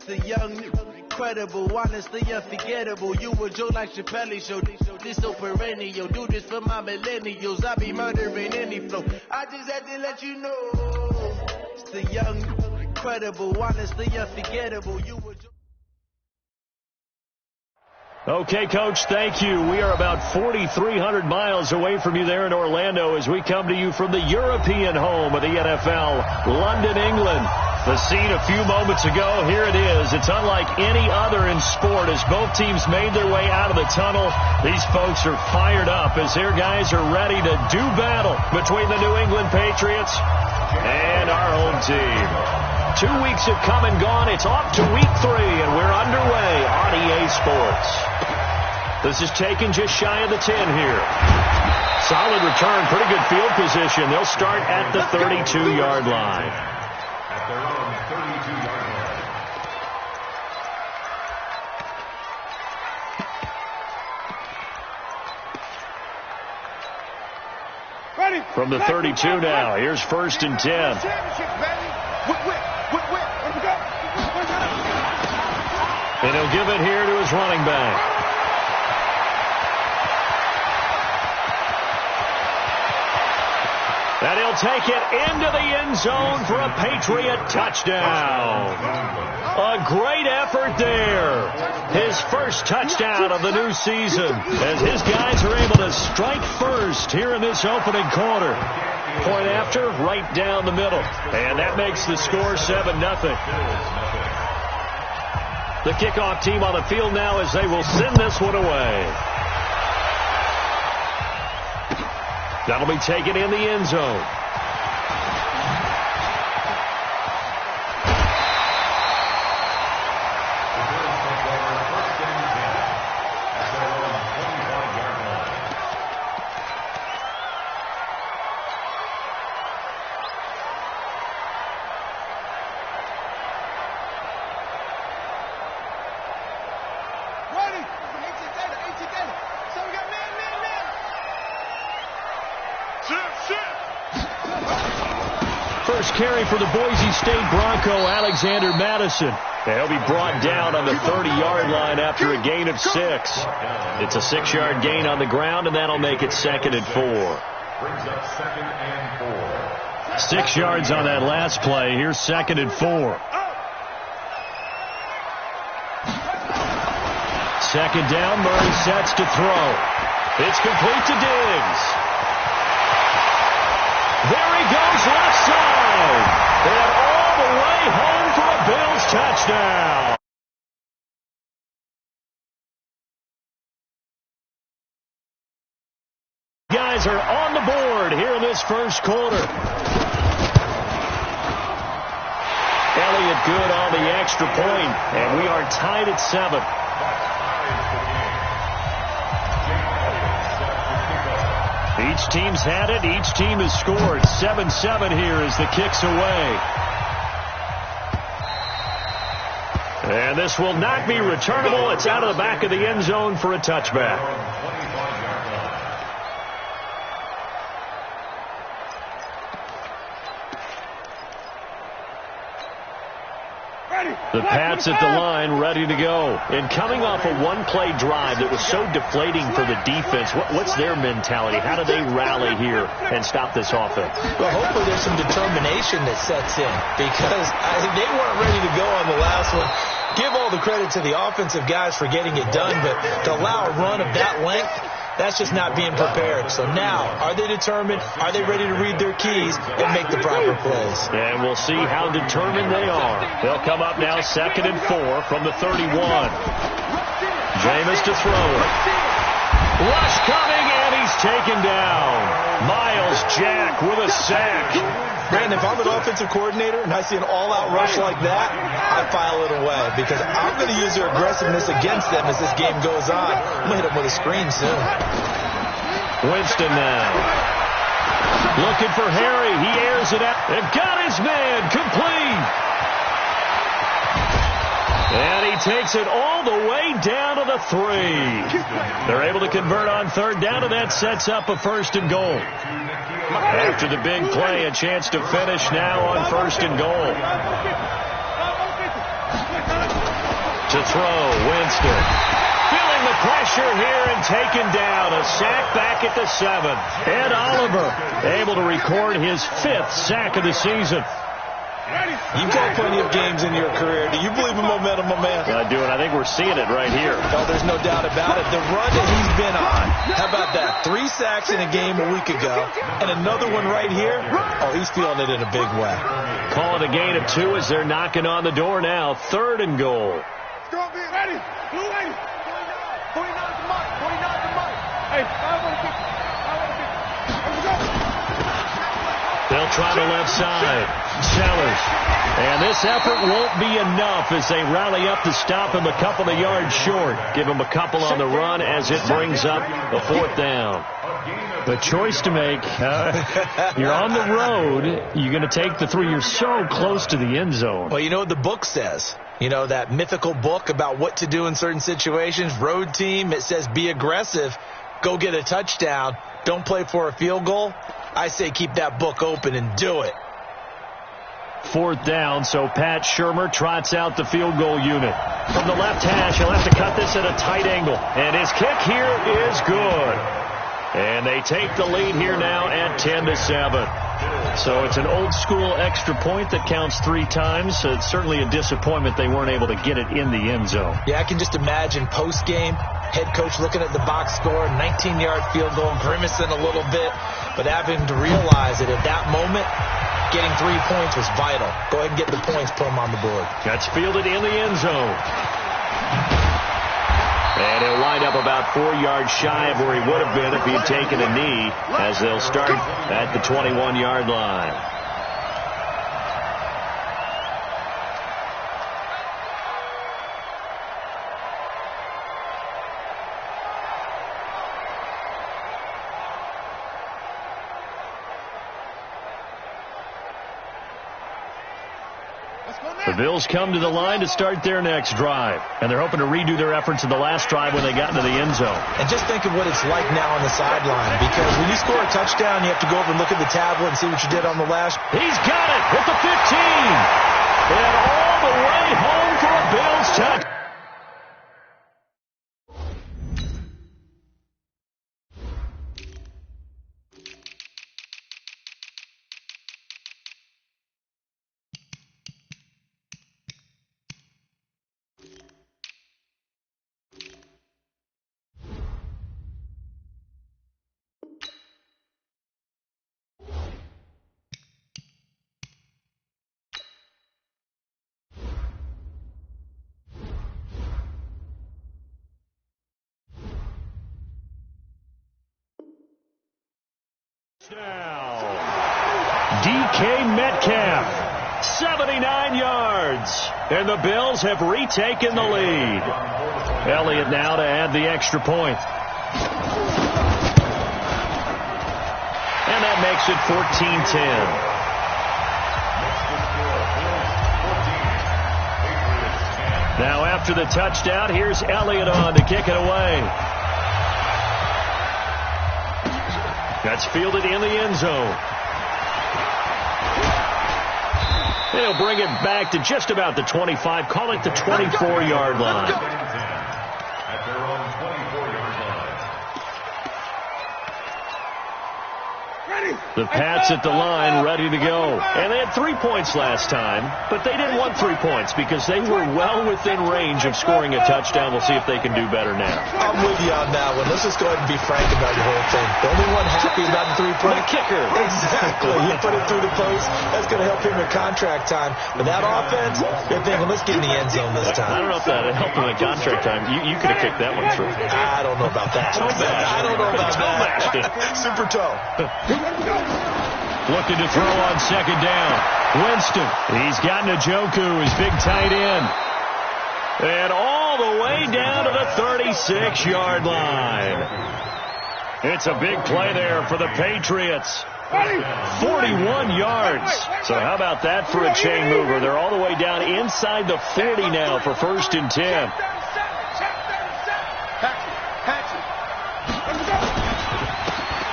The young, incredible, honestly unforgettable. You a joke like Chappelle Show. This so perennial. Do this for my millennials. I be murdering any flow. I just had to let you know. It's the young, incredible, honestly unforgettable. You a joke. Okay, Coach, thank you. We are about 4,300 miles away from you there in Orlando as we come to you from the European home of the NFL, London, England. The scene a few moments ago, here it is. It's unlike any other in sport as both teams made their way out of the tunnel. These folks are fired up as their guys are ready to do battle between the New England Patriots and our home team. 2 weeks have come and gone. It's off to week 3, and we're underway on EA Sports. This is taken just shy of the 10 here. Solid return, pretty good field position. They'll start at the 32-yard line. At their own 32-yard line. From the 32 now, here's 1st and 10. And he'll give it here to his running back. And he'll take it into the end zone for a Patriot touchdown. A great effort there. His first touchdown of the new season as his guys are able to strike first here in this opening quarter. Point after, right down the middle. And that makes the score 7-0. The kickoff team on the field now as they will send this one away. That'll be taken in the end zone. First carry for the Boise State Bronco, Alexander Madison. He'll be brought down on the 30-yard line after a gain of 6. It's a 6-yard gain on the ground, and that'll make it 2nd and 4. Brings up 2nd and 4. 6 yards on that last play. Here's 2nd and 4. Second down, Murray sets to throw. It's complete to Diggs. There he goes, left side. And all the way home for a Bills touchdown. Guys are on the board here in this first quarter. Elliott good on the extra point, and we are tied at 7. Each team's had it. Each team has scored. 7-7 here as the kick's away. And this will not be returnable. It's out of the back of the end zone for a touchback. The Pats at the line ready to go. And coming off a one-play drive that was so deflating for the defense, what's their mentality? How do they rally here and stop this offense? Well, hopefully there's some determination that sets in because they weren't ready to go on the last one. Give all the credit to the offensive guys for getting it done, but to allow a run of that length, that's just not being prepared. So now, are they determined? Are they ready to read their keys and make the proper plays? And we'll see how determined they are. They'll come up now 2nd and 4 from the 31. Jameis to throw it. Rush coming, and he's taken down. Miles Jack with a sack. Brandon, if I'm an offensive coordinator and I see an all-out rush like that, I file it away because I'm going to use their aggressiveness against them as this game goes on. I'm going to hit them with a screen soon. Winston now. Looking for Harry. He airs it out. And got his man complete. And he takes it all the way down to the 3. They're able to convert on 3rd down, and that sets up a 1st and goal. After the big play, a chance to finish now on 1st and goal. To throw, Winston. Feeling the pressure here and taken down. A sack back at the 7. Ed Oliver able to record his 5th sack of the season. You've got plenty of games in your career. Do you believe in momentum, my man? I do, and I think we're seeing it right here. Oh, there's no doubt about it. The run that he's been on. How about that? 3 sacks in a game a week ago, and another one right here. Oh, he's feeling it in a big way. Call it a gain of 2 as they're knocking on the door now. 3rd and goal. Let's go, be ready. Blue lady. 49 to Mike. 49 to Mike. Hey, I want to kick. Let's go. They'll try the left side. Sellers. And this effort won't be enough as they rally up to stop him a couple of yards short. Give him a couple on the run as it brings up the 4th down. The choice to make. You're on the road. You're going to take the 3. You're so close to the end zone. Well, you know what the book says. You know, that mythical book about what to do in certain situations. Road team, it says be aggressive. Go get a touchdown. Don't play for a field goal. I say keep that book open and do it. 4th down, so Pat Shurmur trots out the field goal unit. From the left hash, he'll have to cut this at a tight angle. And his kick here is good. And they take the lead here now at 10-7. So it's an old-school extra point that counts 3 times. So it's certainly a disappointment they weren't able to get it in the end zone. Yeah, I can just imagine post-game, head coach looking at the box score, 19-yard field goal, grimacing a little bit, but having to realize that at that moment, getting 3 points was vital. Go ahead and get the points, put them on the board. That's fielded in the end zone. And he'll wind up about 4 yards shy of where he would have been if he had taken a knee, as they'll start at the 21-yard line. The Bills come to the line to start their next drive, and they're hoping to redo their efforts in the last drive when they got into the end zone. And just think of what it's like now on the sideline, because when you score a touchdown, you have to go over and look at the tablet and see what you did on the last. He's got it at the 15, and all the way home for a Bills touchdown. DK Metcalf, 79 yards, and the Bills have retaken the lead. Elliott now to add the extra point. And that makes it 14-10. Now after the touchdown, here's Elliott on to kick it away. That's fielded in the end zone. They'll bring it back to just about the 25. Call it the 24-yard line. At their own 24-yard line. The Pats at the line, ready to go. And they had 3 points last time, but they didn't want 3 points because they were well within range of scoring a touchdown. We'll see if they can do better now. I'm with you on that one. Let's just go ahead and be frank about the whole thing. The only one happy about the 3 points. The kicker. Exactly. He put it through the post. That's going to help him in contract time. But that offense, they're thinking, let's get in the end zone this time. I don't know if that helped him in contract time. You could have kicked that one through. I don't know about that. I don't know about that. Super toe. Looking to throw on second down. Winston. He's got Njoku, his big tight end. And all the way down to the 36-yard line. It's a big play there for the Patriots. 41 yards. So how about that for a chain mover? They're all the way down inside the 40 now for 1st and 10.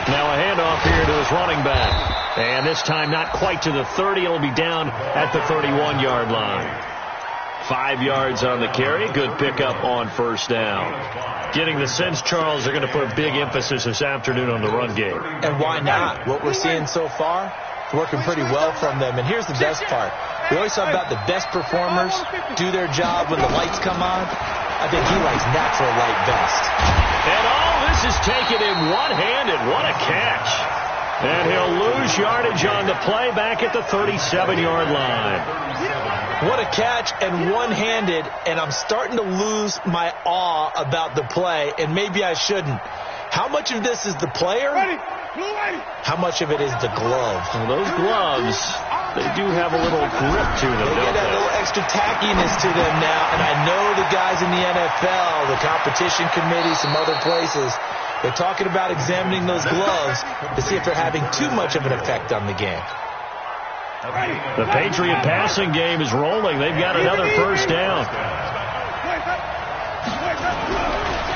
Now a handoff here to his running back. And this time not quite to the 30. It'll be down at the 31-yard line. 5 yards on the carry. Good pickup on first down. Getting the sense, Charles, they're going to put a big emphasis this afternoon on the run game. And why not? What we're seeing so far, working pretty well from them. And here's the best part. We always talk about the best performers do their job when the lights come on. I think he likes natural light best. And all this is taken in one-handed. What a catch. And he'll lose yardage on the play back at the 37-yard line. What a catch and one-handed, and I'm starting to lose my awe about the play, and maybe I shouldn't. How much of this is the player? How much of it is the glove? Well, those gloves, they do have a little grip to them, They get that little extra tackiness to them now, and I know the guys in the NFL, the competition committee, some other places, they're talking about examining those gloves to see if they're having too much of an effect on the game. The Patriot passing game is rolling. They've got another first down.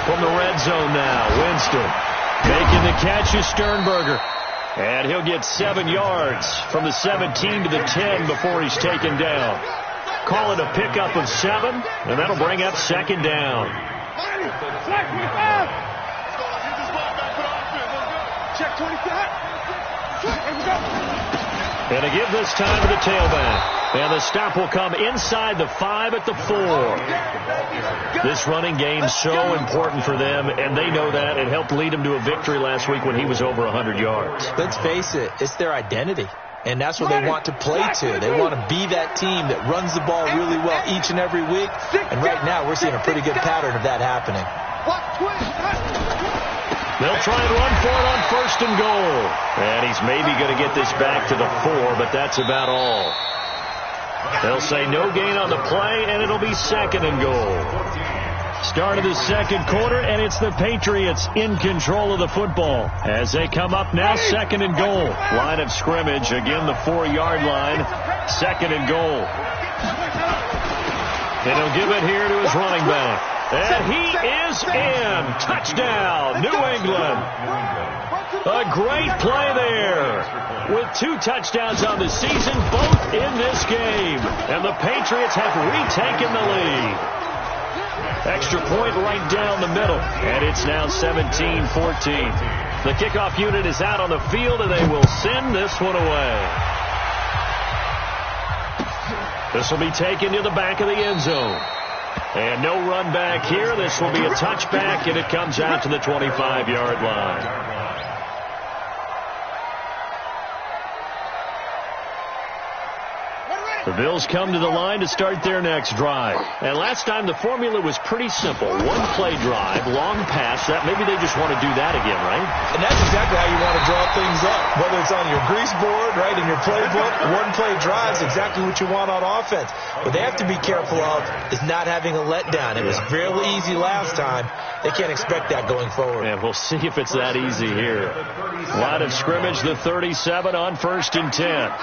From the red zone now, Winston making the catch is Sternberger. And he'll get 7 yards from the 17 to the 10 before he's taken down. Call it a pickup of 7, and that'll bring up second down. Check 25. And a give this time to the tailback. And the stop will come inside the 5 at the 4. This running game's so important for them, and they know that. It helped lead them to a victory last week when he was over 100 yards. Let's face it, it's their identity. And that's what they want to play to. They want to be that team that runs the ball really well each and every week. And right now, we're seeing a pretty good pattern of that happening. They'll try and run for it on first and goal. And he's maybe going to get this back to the 4, but that's about all. They'll say no gain on the play, and it'll be second and goal. Start of the second quarter, and it's the Patriots in control of the football. As they come up now, second and goal. Line of scrimmage, again the 4-yard line. Second and goal. And he'll give it here to his running back. And he is in. Touchdown, New England. A great play there. With 2 touchdowns on the season, both in this game. And the Patriots have retaken the lead. Extra point right down the middle. And it's now 17-14. The kickoff unit is out on the field, and they will send this one away. This will be taken to the back of the end zone. And no run back here. This will be a touchback, and it comes out to the 25-yard line. The Bills come to the line to start their next drive. And last time the formula was pretty simple. 1-play drive, long pass. That maybe they just want to do that again, right? And that's exactly how you want to draw things up. Whether it's on your grease board, right, in your playbook, 1-play drive is exactly what you want on offense. What they have to be careful of is not having a letdown. It was fairly easy last time. They can't expect that going forward. And we'll see if it's that easy here. Line of scrimmage, the 37 on first and 10.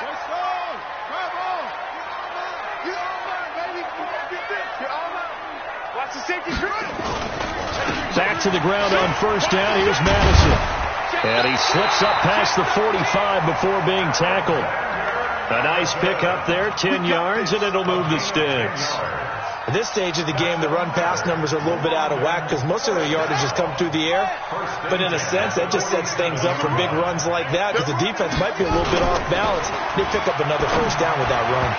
Back to the ground on first down. Here's Madison. And he slips up past the 45 before being tackled. A nice pickup there, 10 yards, and it'll move the sticks. At this stage of the game, the run-pass numbers are a little bit out of whack because most of their yardage has come through the air. But in a sense, that just sets things up for big runs like that because the defense might be a little bit off balance. They pick up another first down with that run.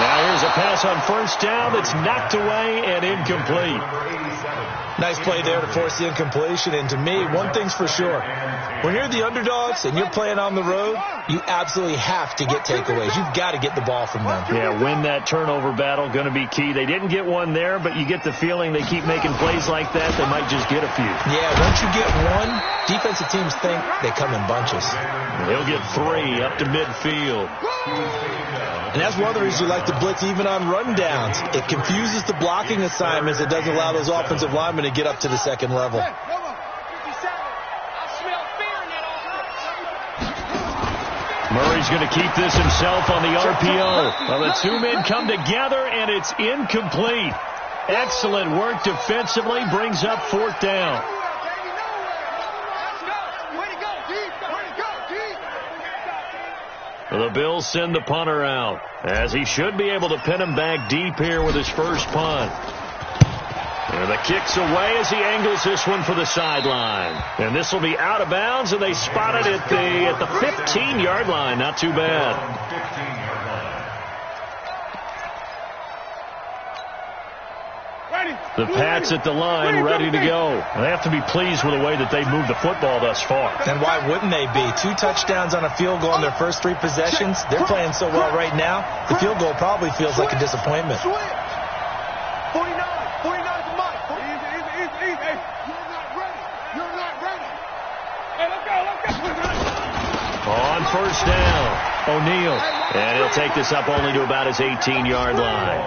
Now here's a pass on first down that's knocked away and incomplete. Nice play there to force the incompletion. And to me, one thing's for sure. When you're the underdogs and you're playing on the road, you absolutely have to get takeaways. You've got to get the ball from them. Yeah, win that turnover battle, going to be key. They didn't get one there, but you get the feeling they keep making plays like that, they might just get a few. Yeah, once you get one, defensive teams think they come in bunches. They'll get 3 up to midfield. And that's one of the reasons you like to blitz even on rundowns. It confuses the blocking assignments. It doesn't allow those offensive linemen to get up to the second level. Murray's going to keep this himself on the RPO. Well, the 2 men come together, and it's incomplete. Excellent work defensively, brings up 4th down. The The Bills send the punter out, as he should be able to pin him back deep here with his first punt. And the kick's away as he angles this one for the sideline. And this will be out of bounds, and they spot it at the 15-yard line. Not too bad. The Pats at the line, ready to go. They have to be pleased with the way that they've moved the football thus far. And why wouldn't they be? 2 touchdowns on a field goal in their first 3 possessions. They're playing so well right now, the field goal probably feels like a disappointment. 49 to Mike. Easy. Hey, you're not ready. Hey, let's go. On first down, O'Neal. And he'll take this up only to about his 18-yard line.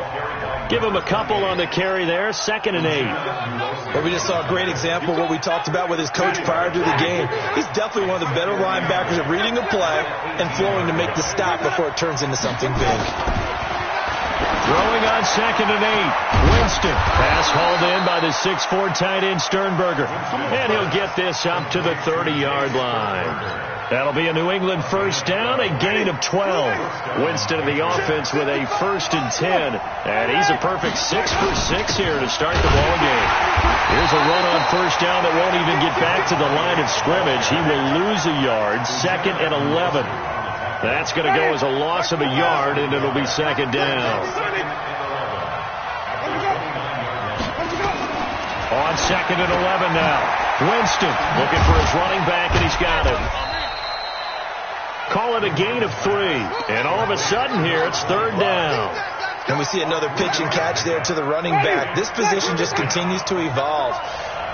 Give him a couple on the carry there, 2nd and 8. Well, we just saw a great example of what we talked about with his coach prior to the game. He's definitely one of the better linebackers at reading a play and flowing to make the stop before it turns into something big. Throwing on 2nd and 8. Winston. Pass hauled in by the 6'4" tight end Sternberger. And he'll get this up to the 30-yard line. That'll be a New England first down, a gain of 12. Winston in the offense with a 1st and 10. And he's a perfect 6 for 6 here to start the ball game. Here's a run on first down that won't even get back to the line of scrimmage. He will lose a yard, 2nd and 11. That's going to go as a loss of a yard, and it'll be 2nd down. On 2nd and 11 now. Winston looking for his running back, and he's got him. Call it a gain of 3. And all of a sudden here, it's 3rd down. And we see another pitch and catch there to the running back. This position just continues to evolve.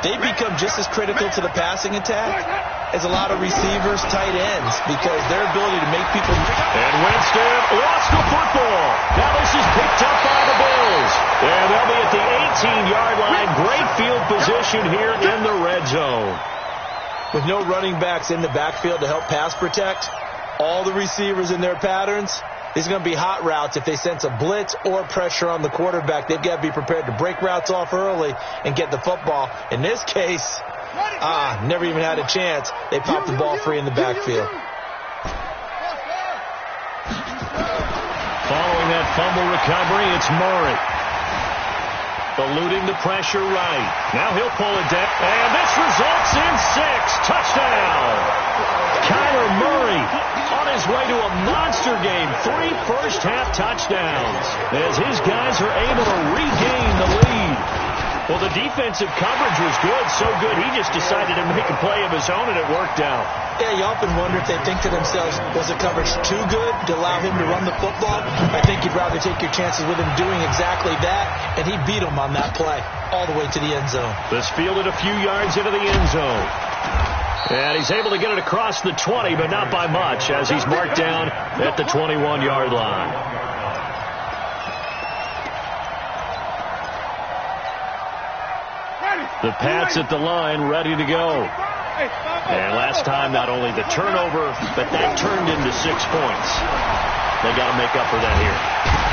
They become just as critical to the passing attack as a lot of receivers, tight ends, because their ability to make people... And Winston lost the football. Now this is picked up by the Bills. And they'll be at the 18-yard line. Great field position here in the red zone. With no running backs in the backfield to help pass protect, all the receivers in their patterns, these are going to be hot routes. If they sense a blitz or pressure on the quarterback, they've got to be prepared to break routes off early and get the football. In this case, never even had a chance. They popped the ball free in the backfield. Following that fumble recovery, it's Murray. Eluding the pressure right. Now he'll pull it down. And this results in 6. Touchdown. Kyler Murray on his way to a monster game. 3 first-half touchdowns as his guys are able to regain the lead. Well, the defensive coverage was good, so good he just decided to make a play of his own, and it worked out. Yeah, you often wonder if they think to themselves, was the coverage too good to allow him to run the football? I think you'd rather take your chances with him doing exactly that, and he beat him on that play all the way to the end zone. This fielded a few yards into the end zone. And he's able to get it across the 20, but not by much, as he's marked down at the 21-yard line. The Pats at the line, ready to go. And last time, not only the turnover, but that turned into 6 points. They got to make up for that here.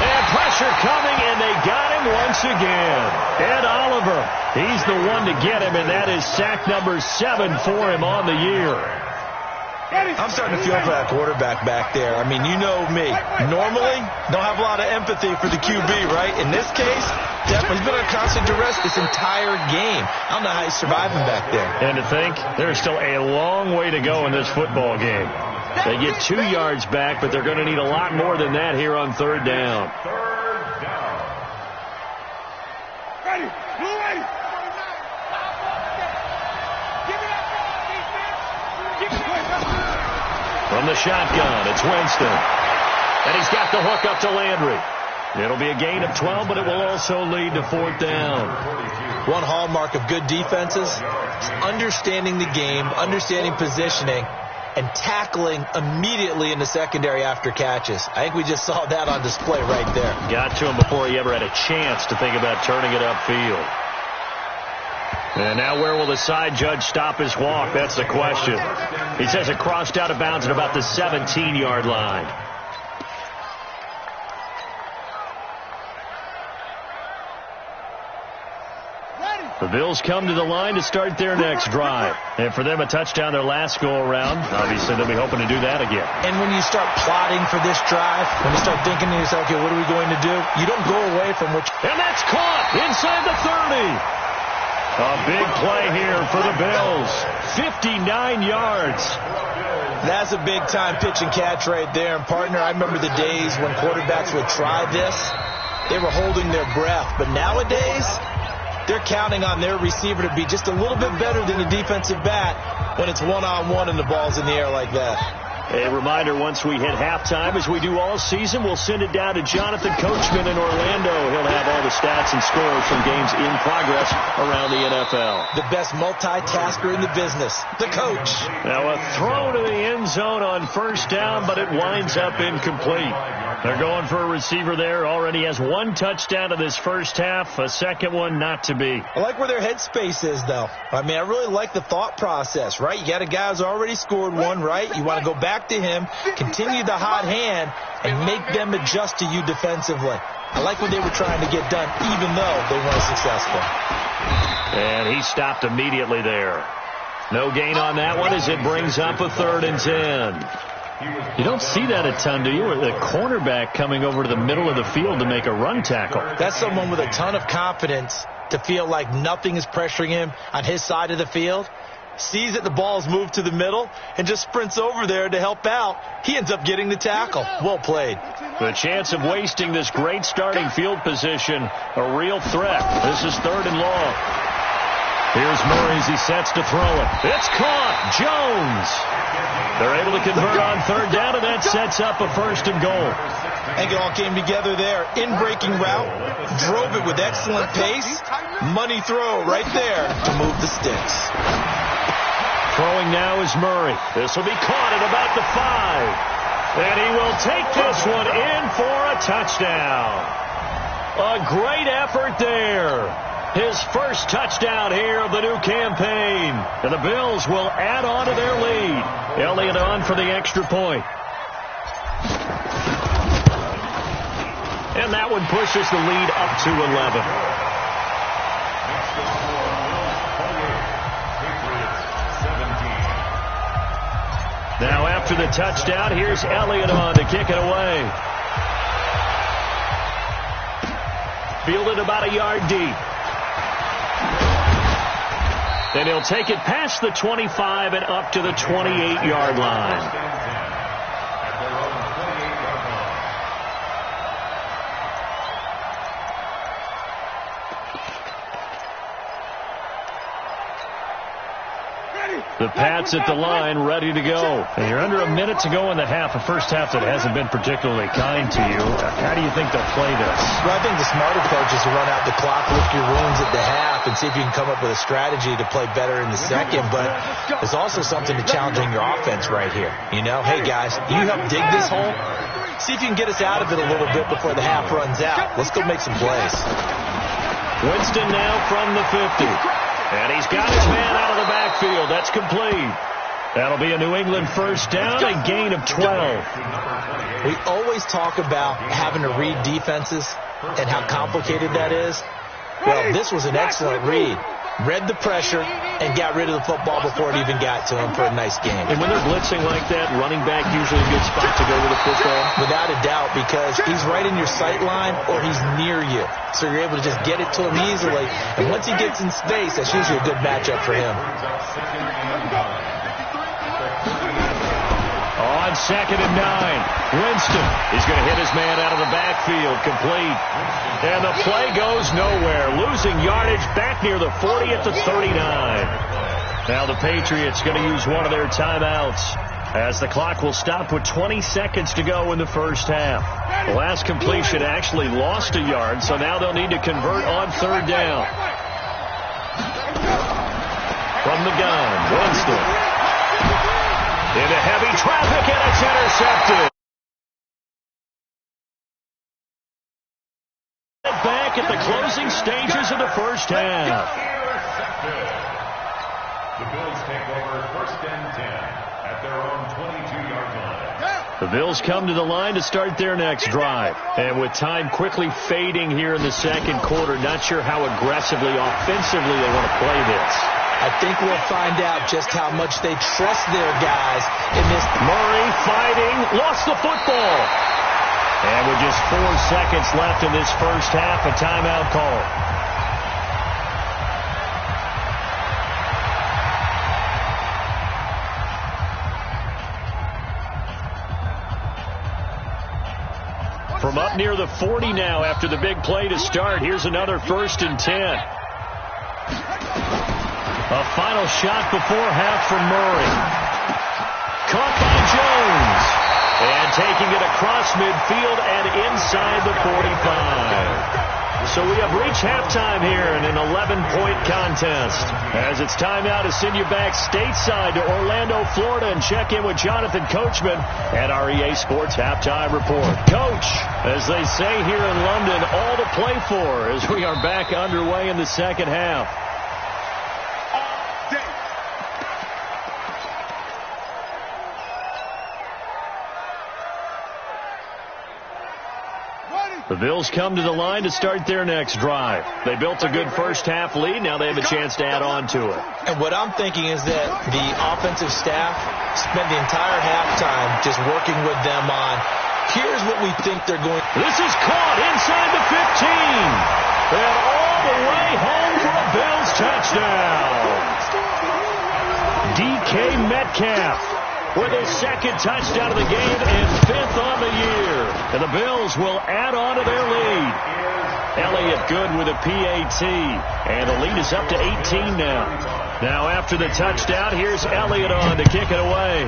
And pressure coming, and they got him once again. Ed Oliver, he's the one to get him, and that is sack number 7 for him on the year. I'm starting to feel for that quarterback back there. I mean, you know me. Normally, don't have a lot of empathy for the QB, right? In this case, definitely he's been under constant duress this entire game. I don't know how he's surviving back there. And to think, there's still a long way to go in this football game. They get 2 yards back, but they're going to need a lot more than that here on 3rd down. Ready. From the shotgun, it's Winston. And he's got the hook up to Landry. It'll be a gain of 12, but it will also lead to 4th down. One hallmark of good defenses, understanding the game, understanding positioning, and tackling immediately in the secondary after catches. I think we just saw that on display right there. Got to him before he ever had a chance to think about turning it upfield. And now where will the side judge stop his walk? That's the question. He says it crossed out of bounds at about the 17-yard line. The Bills come to the line to start their next drive. And for them, a touchdown their last go-around. Obviously, they'll be hoping to do that again. And when you start plotting for this drive, when you start thinking to yourself, okay, what are we going to do? You don't go away from what... And that's caught inside the 30. A big play here for the Bills. 59 yards. That's a big-time pitch and catch right there. And, partner, I remember the days when quarterbacks would try this. They were holding their breath. But nowadays, they're counting on their receiver to be just a little bit better than the defensive back when it's one-on-one and the ball's in the air like that. A reminder, once we hit halftime, as we do all season, we'll send it down to Jonathan Coachman in Orlando. He'll have all the stats and scores from games in progress around the NFL. The best multitasker in the business, the coach. Now a throw to the end zone on first down, but it winds up incomplete. They're going for a receiver there. Already has one touchdown in this first half, a second one not to be. I like where their headspace is, though. I mean, I really like the thought process, right? You got a guy who's already scored one, right? You want to go back to him, continue the hot hand, and make them adjust to you defensively. I like what they were trying to get done, even though they weren't successful. And he stopped immediately there. No gain on that one as it brings up a 3rd and 10. You don't see that a ton, do you? The cornerback coming over to the middle of the field to make a run tackle. That's someone with a ton of confidence to feel like nothing is pressuring him on his side of the field. Sees that the ball's moved to the middle and just sprints over there to help out. He ends up getting the tackle. Well played. The chance of wasting this great starting field position, a real threat. This is 3rd and long. Here's Murray as he sets to throw it. It's caught. Jones. They're able to convert on 3rd down, and that sets up a 1st and goal. I think it all came together there. In-breaking route. Drove it with excellent pace. Money throw right there to move the sticks. Throwing now is Murray. This will be caught at about the 5. And he will take this one in for a touchdown. A great effort there. His first touchdown here of the new campaign. And the Bills will add on to their lead. Elliott on for the extra point. And that one pushes the lead up to 11. Now after the touchdown, here's Elliott on to kick it away. Fielded about a yard deep. Then he'll take it past the 25 and up to the 28-yard line. The Pats at the line, ready to go. And you're under a minute to go in the half, a first half that hasn't been particularly kind to you. How do you think they'll play this? Well, I think the smart approach is to run out the clock, lick your wounds at the half, and see if you can come up with a strategy to play better in the second. But there's also something to challenging your offense right here. You know, hey, guys, you help dig this hole. See if you can get us out of it a little bit before the half runs out. Let's go make some plays. Winston now from the 50. And he's got his man out of the backfield. That's complete. That'll be a New England first down, a gain of 12. We always talk about having to read defenses and how complicated that is. Well, this was an excellent read. Read the pressure and got rid of the football before it even got to him for a nice game. And when they're blitzing like that, running back usually a good spot to go with the football? Without a doubt, because he's right in your sight line or he's near you. So you're able to just get it to him easily. And once he gets in space, that's usually a good matchup for him. On 2nd and 9, Winston is going to hit his man out of the backfield, complete. And the play goes nowhere, losing yardage back near the 40 at the 39. Now the Patriots going to use one of their timeouts as the clock will stop with 20 seconds to go in the first half. The last completion actually lost a yard, so now they'll need to convert on 3rd down. From the gun, Winston. Into heavy traffic, and it's intercepted. Back at the closing stages of the first half. The Bills take over 1st and 10 at their own 22-yard line. The Bills come to the line to start their next drive. And with time quickly fading here in the second quarter, not sure how aggressively, offensively they want to play this. I think we'll find out just how much they trust their guys in this. Murray fighting, lost the football. And with just 4 seconds left in this first half, a timeout call. From up near the 40 now after the big play to start, here's another 1st and 10. A final shot before half from Murray. Caught by Jones. And taking it across midfield and inside the 45. So we have reached halftime here in an 11-point contest. As it's time now to send you back stateside to Orlando, Florida, and check in with Jonathan Coachman at our EA Sports Halftime Report. Coach, as they say here in London, all to play for as we are back underway in the second half. The Bills come to the line to start their next drive. They built a good first half lead. Now they have a chance to add on to it. And what I'm thinking is that the offensive staff spent the entire halftime just working with them on, here's what we think they're going. This is caught inside the 15. And all the way home for a Bills touchdown. DK Metcalf with his 2nd touchdown of the game and 5th on the year. And the Bills will add on to their lead. Elliott good with a PAT. And the lead is up to 18 now. Now after the touchdown, here's Elliott on to kick it away.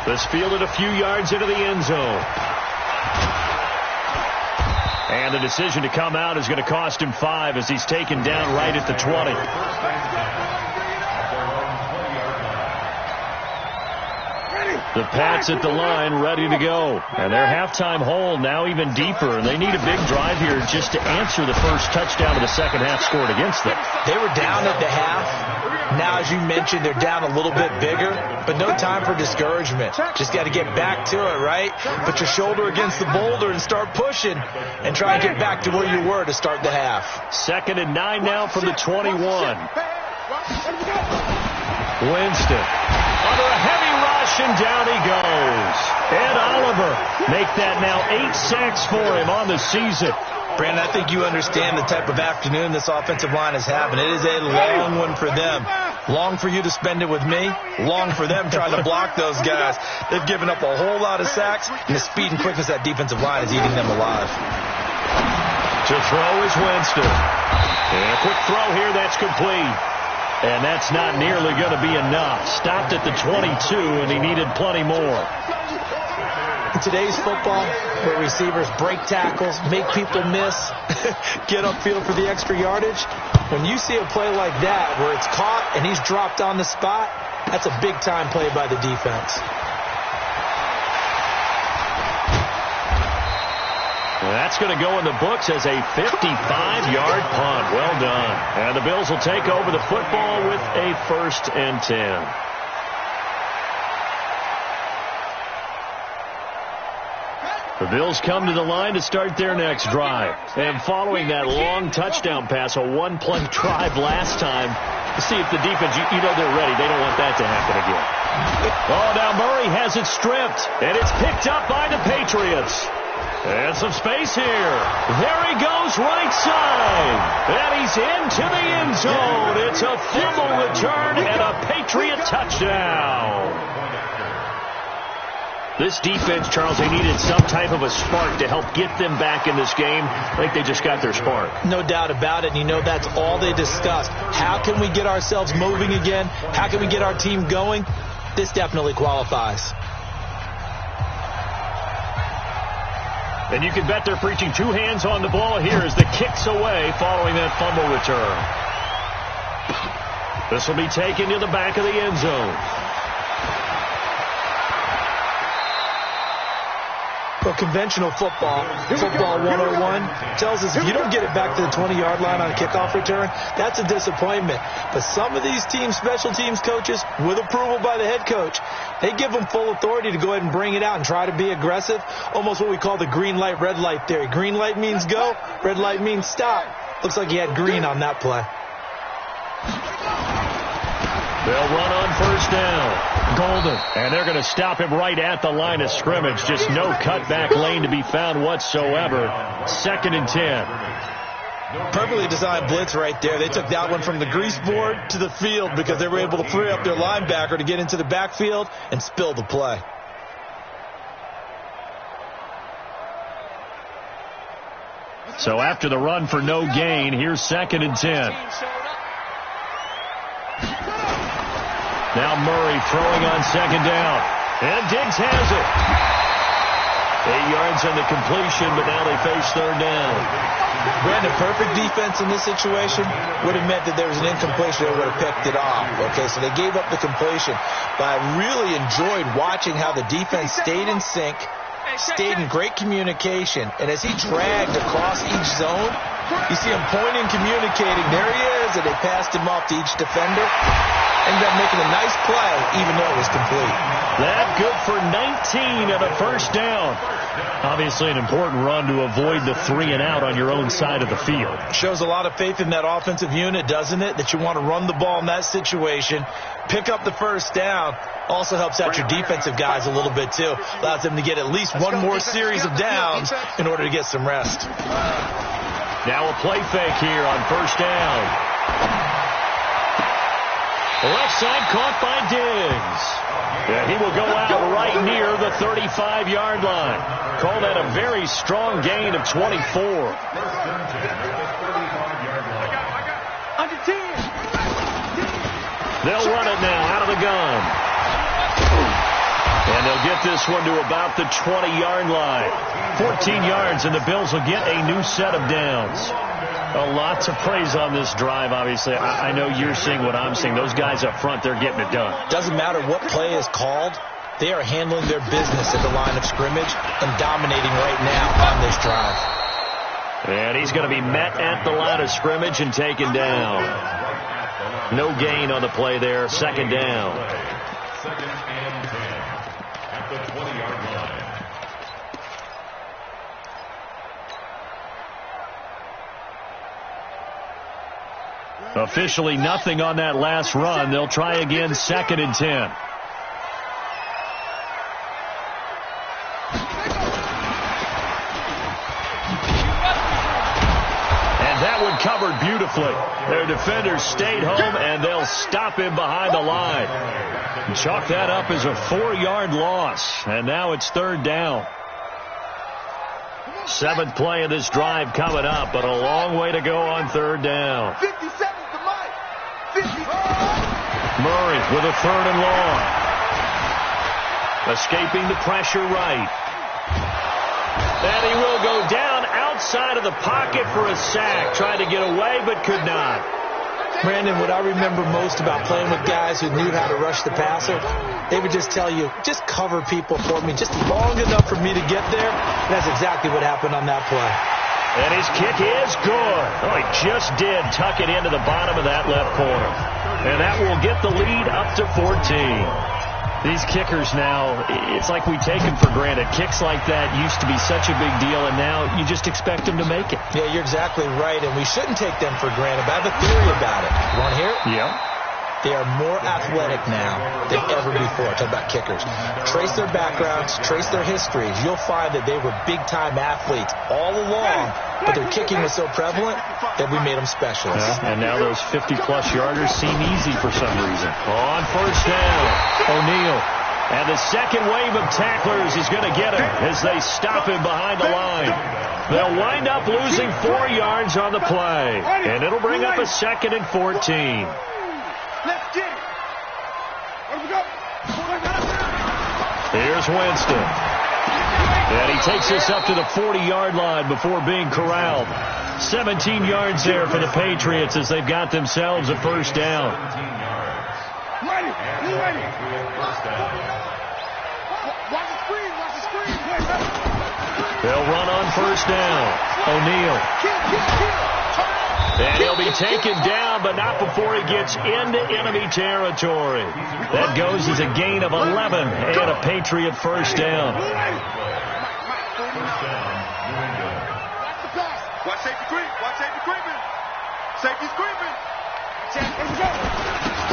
This fielded a few yards into the end zone. And the decision to come out is going to cost him 5 as he's taken down right at the 20. The Pats at the line ready to go. And their halftime hole now even deeper. And they need a big drive here just to answer the first touchdown of the second half scored against them. They were down at the half. Now, as you mentioned, they're down a little bit bigger. But no time for discouragement. Just got to get back to it, right? Put your shoulder against the boulder and start pushing. And try and get back to where you were to start the half. 2nd and 9 now from the 21. Winston under a heavy rush, and down he goes. Ed Oliver make that now 8 sacks for him on the season. Brandon, I think you understand the type of afternoon this offensive line is having. It is a long one for them. Long for you to spend it with me. Long for them trying to block those guys. They've given up a whole lot of sacks, and the speed and quickness of that defensive line is eating them alive. To throw is Winston. And a quick throw here, that's complete. And that's not nearly going to be enough. Stopped at the 22, and he needed plenty more. In today's football, where receivers break tackles, make people miss, get upfield for the extra yardage, when you see a play like that where it's caught and he's dropped on the spot, that's a big-time play by the defense. That's going to go in the books as a 55-yard punt. Well done. And the Bills will take over the football with a 1st and 10. The Bills come to the line to start their next drive. And following that long touchdown pass, a 1-play drive last time, to see if the defense, you know they're ready. They don't want that to happen again. Oh, now Murray has it stripped, and it's picked up by the Patriots. And some space here. There he goes, right side. And he's into the end zone. It's a fumble return and a Patriot touchdown. This defense, Charles, they needed some type of a spark to help get them back in this game. I think they just got their spark. No doubt about it. And you know that's all they discussed. How can we get ourselves moving again? How can we get our team going? This definitely qualifies. And you can bet they're preaching 2 hands on the ball here as the kick's away following that fumble return. This will be taken to the back of the end zone. Well, conventional football 101, tells us if you don't get it back to the 20-yard line on a kickoff return, that's a disappointment. But some of these special teams coaches, with approval by the head coach, they give them full authority to go ahead and bring it out and try to be aggressive, almost what we call the green light, red light theory. Green light means go, red light means stop. Looks like he had green on that play. They'll run on first down. Golden. And they're going to stop him right at the line of scrimmage. Just no cutback lane to be found whatsoever. 2nd and 10. Perfectly designed blitz right there. They took that one from the grease board to the field because they were able to free up their linebacker to get into the backfield and spill the play. So after the run for no gain, here's 2nd and 10. Now Murray throwing on 2nd down. And Diggs has it. 8 yards on the completion, but now they face 3rd down. Brandon, perfect defense in this situation would have meant that there was an incompletion. They would have picked it off. Okay, so they gave up the completion. But I really enjoyed watching how the defense stayed in sync, stayed in great communication. And as he dragged across each zone, you see him pointing, communicating. There he is, and they passed him off to each defender. Ended up making a nice play, even though it was complete. That good for 19 and a 1st down. Obviously an important run to avoid the 3 and out on your own side of the field. Shows a lot of faith in that offensive unit, doesn't it? That you want to run the ball in that situation. Pick up the 1st down. Also helps out your defensive guys a little bit, too. Allows them to get at least one more series of downs in order to get some rest. Now a play fake here on 1st down. Left side caught by Diggs. And he will go out right near the 35-yard line. Call that a very strong gain of 24. They'll run it now out of the gun. And they'll get this one to about the 20-yard line. 14 yards, and the Bills will get a new set of downs. A lot to praise on this drive, obviously. I know you're seeing what I'm seeing. Those guys up front, they're getting it done. Doesn't matter what play is called. They are handling their business at the line of scrimmage and dominating right now on this drive. And he's going to be met at the line of scrimmage and taken down. No gain on the play there. 2nd down. 2nd and 10 at the 20-yard line. Officially nothing on that last run. They'll try again 2nd and 10. And that one covered beautifully. Their defenders stayed home, and they'll stop him behind the line. Chalk that up as a 4-yard loss, and now it's 3rd down. 7th play of this drive coming up, but a long way to go on 3rd down. 50 seconds to Mike. 50. Murray with a 3rd and long. Escaping the pressure right. And he will go down outside of the pocket for a sack. Tried to get away, but could not. Brandon, what I remember most about playing with guys who knew how to rush the passer, they would just tell you, just cover people for me, just long enough for me to get there. And that's exactly what happened on that play. And his kick is good. Oh, he just did tuck it into the bottom of that left corner. And that will get the lead up to 14. These kickers now, it's like we take them for granted. Kicks like that used to be such a big deal, and now you just expect them to make it. Yeah, you're exactly right, and we shouldn't take them for granted. But I have a theory about it. You want to hear it? Yeah. They are more athletic now than ever before. Talk about kickers. Trace their backgrounds, trace their histories. You'll find that they were big-time athletes all along, but their kicking was so prevalent that we made them specialists. Yeah, and now those 50-plus yarders seem easy for some reason. On 1st down, O'Neal. And the second wave of tacklers is going to get him as they stop him behind the line. They'll wind up losing 4 yards on the play, and it'll bring up a 2nd and 14. Let's get it. Let's go. Here's Winston. And he takes us up to the 40-yard line before being corralled. 17 yards there for the Patriots as they've got themselves a 1st down. Ready. They'll run on first down. O'Neal. And he'll be taken down, but not before he gets into enemy territory. That goes as a gain of 11 and a Patriot first down. Watch safety creep. Watch safety creeping. Safety's creeping.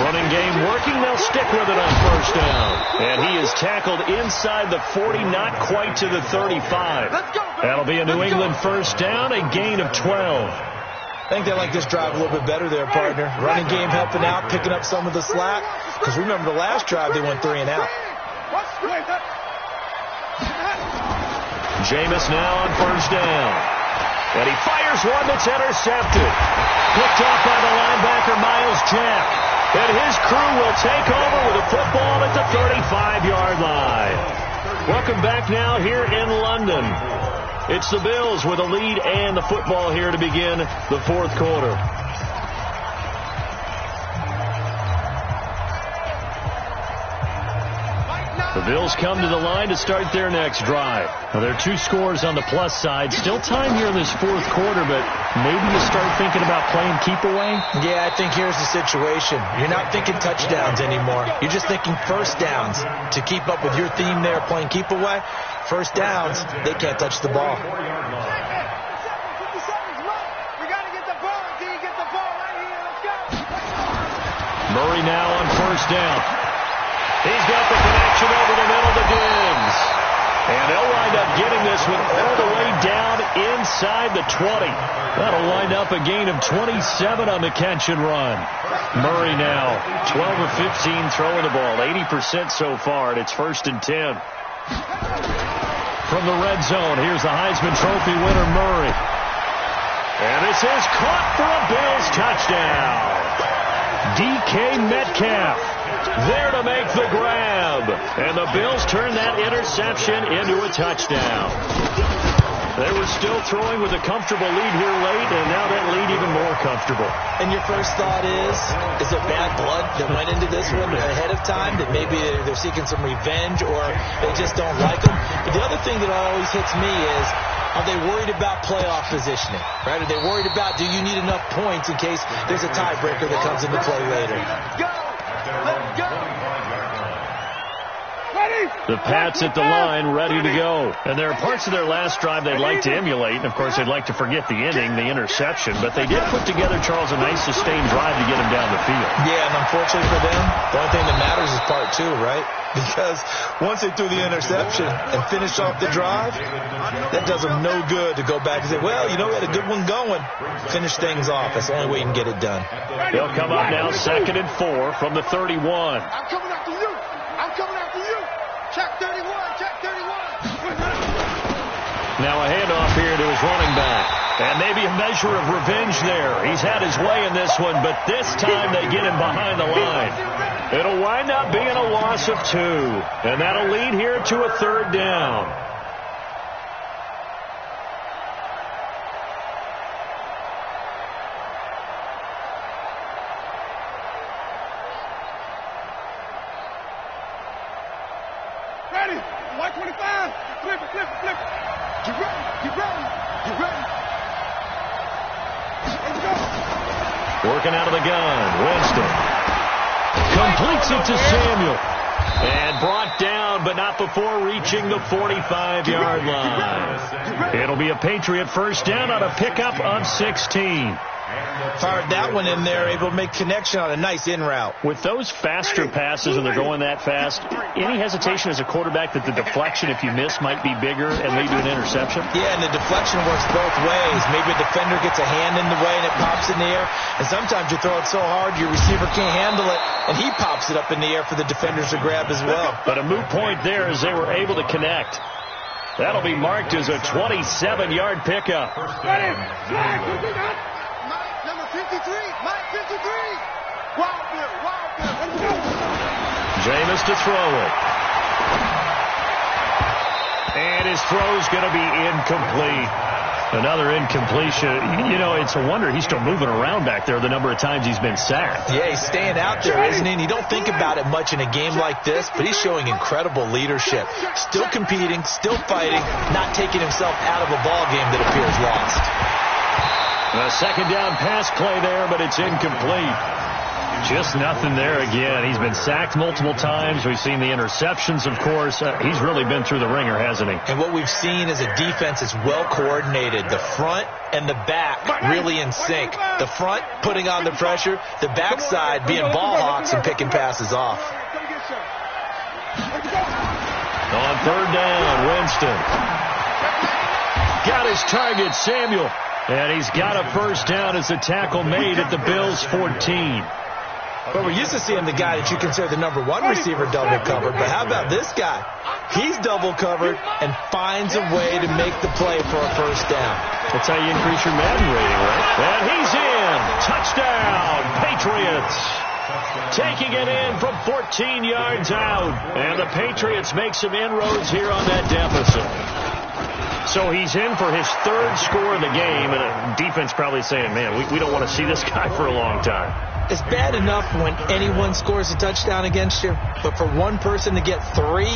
Running game working. They'll stick with it on first down. And he is tackled inside the 40, not quite to the 35. That'll be a New England first down, a gain of 12. I think they like this drive a little bit better there, partner. Running game helping out, picking up some of the slack. Because remember the last drive, they went 3 and out. Jameis now on first down. And he fires one that's intercepted. Picked off by the linebacker, Miles Jack. And his crew will take over with a football at the 35-yard line. Welcome back now here in London. It's the Bills with a lead and the football here to begin the fourth quarter. The Bills come to the line to start their next drive. Now, there are 2 scores on the plus side. Still time here in this fourth quarter, but maybe you start thinking about playing keep away? Yeah, I think here's the situation. You're not thinking touchdowns anymore. You're just thinking first downs. To keep up with your theme there, playing keep away, first downs, they can't touch the ball. Murray now on first down. He's got the connection over the middle to Diggs. And they'll wind up getting this one all the way down inside the 20. That'll wind up a gain of 27 on the catch and run. Murray now 12 of 15 throwing the ball, 80% so far, and it's first and 10. From the red zone, here's the Heisman Trophy winner, Murray. And this is caught for a Bills touchdown. DK Metcalf there to make the grab. And the Bills turn that interception into a touchdown. They were still throwing with a comfortable lead here late, and now that lead even more comfortable. And your first thought is it bad blood that went into this one ahead of time, that maybe they're seeking some revenge or they just don't like them? But the other thing that always hits me is, are they worried about playoff positioning? Right? Are they worried about, do you need enough points in case there's a tiebreaker that comes into play later? Let's go. The Pats at the line, ready to go. And there are parts of their last drive they'd like to emulate. And, of course, they'd like to forget the inning, the interception. But they did put together, Charles, a nice sustained drive to get them down the field. Yeah, and unfortunately for them, the only thing that matters is part 2, right? Because once they threw the interception and finished off the drive, that does them no good to go back and say, well, you know, we had a good one going. Finish things off. That's the only way you can get it done. They'll come up now 2nd and 4 from the 31. I'm coming after you. I'm coming after you. Check 31. Check 31. Now a handoff here to his running back. And maybe a measure of revenge there. He's had his way in this one, but this time they get him behind the line. It'll wind up being a loss of 2. And that'll lead here to a 3rd down. Ready. White 25. Flip it, flip it, flip it. Get ready. Get ready. Get ready. Let's go. Working out of the gun. Winston completes it to Samuel. And brought down, but not before reaching the 45-yard line. It'll be a Patriot first down on a pickup of 16. Fired that one in there, able to make connection on a nice in route. With those faster passes and they're going that fast, any hesitation as a quarterback that the deflection, if you miss, might be bigger and lead to an interception? Yeah, and the deflection works both ways. Maybe a defender gets a hand in the way and it pops in the air. And sometimes you throw it so hard your receiver can't handle it, and he pops it up in the air for the defenders to grab as well. But a moot point there as they were able to connect. That'll be marked as a 27-yard pickup. Ready. Flag. Number 53. Mike 53. Wild Bill. Wild Bill. Let's go. Jameis to throw it. And his throw's going to be incomplete. Another incompletion. You know, it's a wonder he's still moving around back there the number of times he's been sacked. Yeah, he's staying out there, isn't he? And you don't think about it much in a game like this, but he's showing incredible leadership. Still competing, still fighting, not taking himself out of a ball game that appears lost. A second down pass play there, but it's incomplete. Just nothing there again. He's been sacked multiple times. We've seen the interceptions, of course. He's really been through the ringer, hasn't he? And what we've seen is a defense that's well coordinated. The front and the back really in sync. The front putting on the pressure. The backside being ball hawks and picking passes off. On third down, Winston. Got his target, Samuel. And he's got a first down as the tackle made at the Bills' 14. But we're used to seeing the guy that you consider the number one receiver double covered. But how about this guy? He's double covered and finds a way to make the play for a first down. That's how you increase your Madden rating, right? And he's in. Touchdown, Patriots. Taking it in from 14 yards out. And the Patriots make some inroads here on that deficit. So he's in for his third score of the game, and a defense probably saying, man, we don't want to see this guy for a long time. It's bad enough when anyone scores a touchdown against you, but for one person to get three,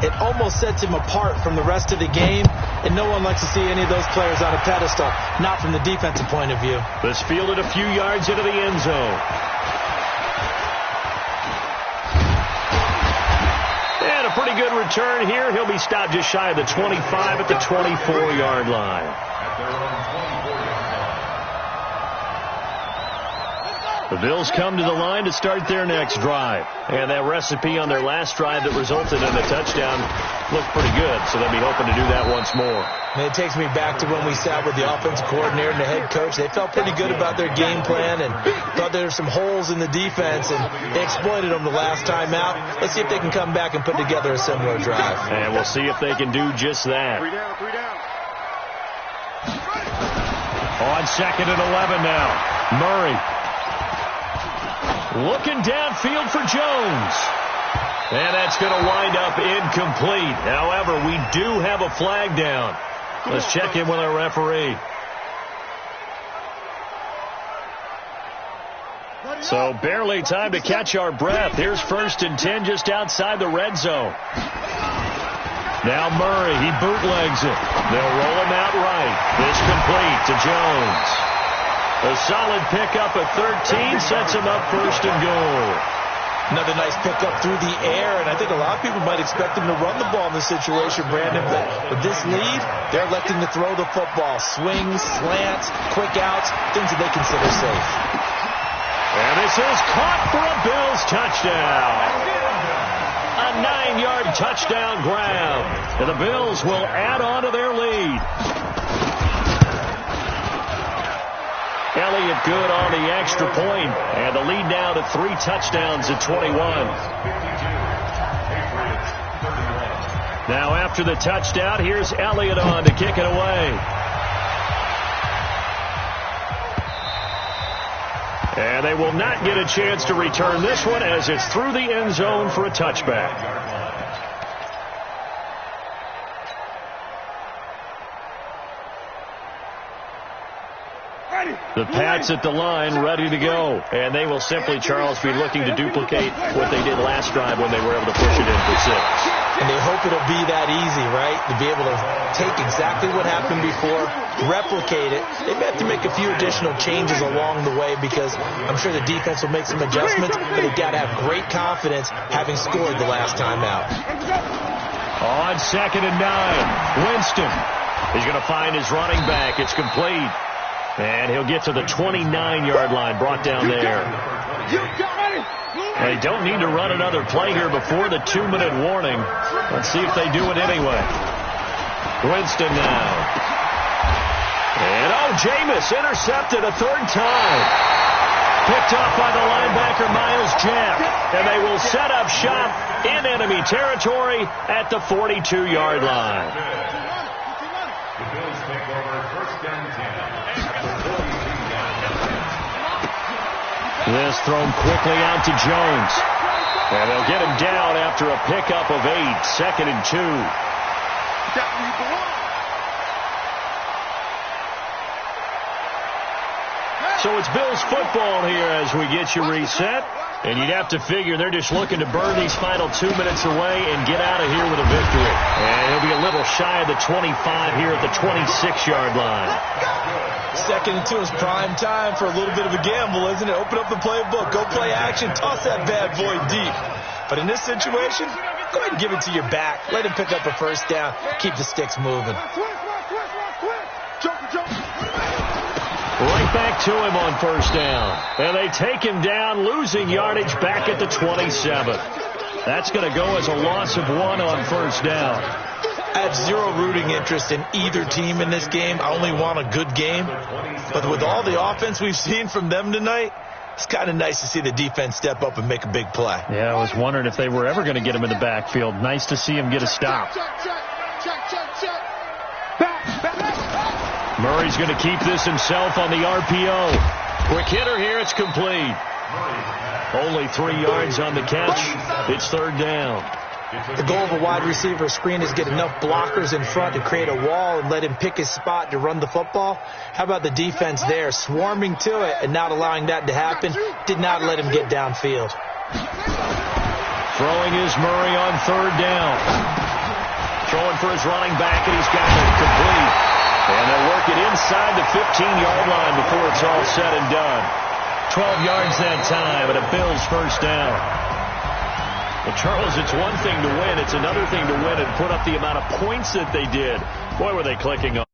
it almost sets him apart from the rest of the game, and no one likes to see any of those players on a pedestal, not from the defensive point of view. This fielded a few yards into the end zone. And a pretty good return here. He'll be stopped just shy of the 25 at the 24-yard line. The Bills come to the line to start their next drive. And that recipe on their last drive that resulted in a touchdown looked pretty good, so they'll be hoping to do that once more. And it takes me back to when we sat with the offensive coordinator and the head coach. They felt pretty good about their game plan and thought there were some holes in the defense, and they exploited them the last time out. Let's see if they can come back and put together a similar drive. And we'll see if they can do just that. 3 down. On second and 11 now. Murray. Looking downfield for Jones. And that's going to wind up incomplete. However, we do have a flag down. Let's check in with our referee. So barely time to catch our breath. Here's 1st and 10 just outside the red zone. Now Murray, he bootlegs it. They'll roll him out right. This complete to Jones. A solid pickup at 13 sets him up 1st and goal. Another nice pickup through the air, and I think a lot of people might expect him to run the ball in this situation, Brandon, but with this lead, they're electing to throw the football. Swings, slants, quick outs, things that they consider safe. And this is caught for a Bills touchdown. A 9-yard touchdown grab. And the Bills will add on to their lead. Elliott good on the extra point, and the lead now to 3 touchdowns at 21. Now after the touchdown, here's Elliott on to kick it away. And they will not get a chance to return this one as it's through the end zone for a touchback. The Pats at the line ready to go. And they will simply, Charles, be looking to duplicate what they did last drive when they were able to push it in for 6. And they hope it'll be that easy, right? To be able to take exactly what happened before, replicate it. They may have to make a few additional changes along the way because I'm sure the defense will make some adjustments, but they've got to have great confidence having scored the last time out. On 2nd and 9, Winston. He's going to find his running back. It's complete. And he'll get to the 29-yard line, brought down there. They don't need to run another play here before the 2-minute warning. Let's see if they do it anyway. Winston now. And, Jameis intercepted a 3rd time. Picked off by the linebacker, Miles Jack. And they will set up shop in enemy territory at the 42-yard line. The Bills take over 1st and 10. This thrown quickly out to Jones. And they'll get him down after a pickup of 8. 2nd and 2. So it's Bills football here as we get you reset. And you'd have to figure they're just looking to burn these final 2 minutes away and get out of here with a victory. And he'll be a little shy of the 25 here at the 26-yard line. 2nd and 2 is prime time for a little bit of a gamble, isn't it? Open up the playbook, go play action, toss that bad boy deep. But in this situation, go ahead and give it to your back. Let him pick up a first down. Keep the sticks moving. Right back to him on first down. And they take him down, losing yardage back at the 27. That's going to go as a loss of 1 on first down. I have zero rooting interest in either team in this game. I only want a good game. But with all the offense we've seen from them tonight, it's kind of nice to see the defense step up and make a big play. Yeah, I was wondering if they were ever going to get him in the backfield. Nice to see him get a stop. Murray's going to keep this himself on the RPO. Quick hitter here. It's complete. Only 3 yards on the catch. It's third down. The goal of a wide receiver screen is get enough blockers in front to create a wall and let him pick his spot to run the football. How about the defense there, swarming to it and not allowing that to happen? Did not let him get downfield. Throwing is Murray on third down. Throwing for his running back, and he's got it complete. And they'll work it inside the 15-yard line before it's all said and done. 12 yards that time, and a Bills first down. Well, Charles, it's one thing to win. It's another thing to win and put up the amount of points that they did. Boy, were they clicking on.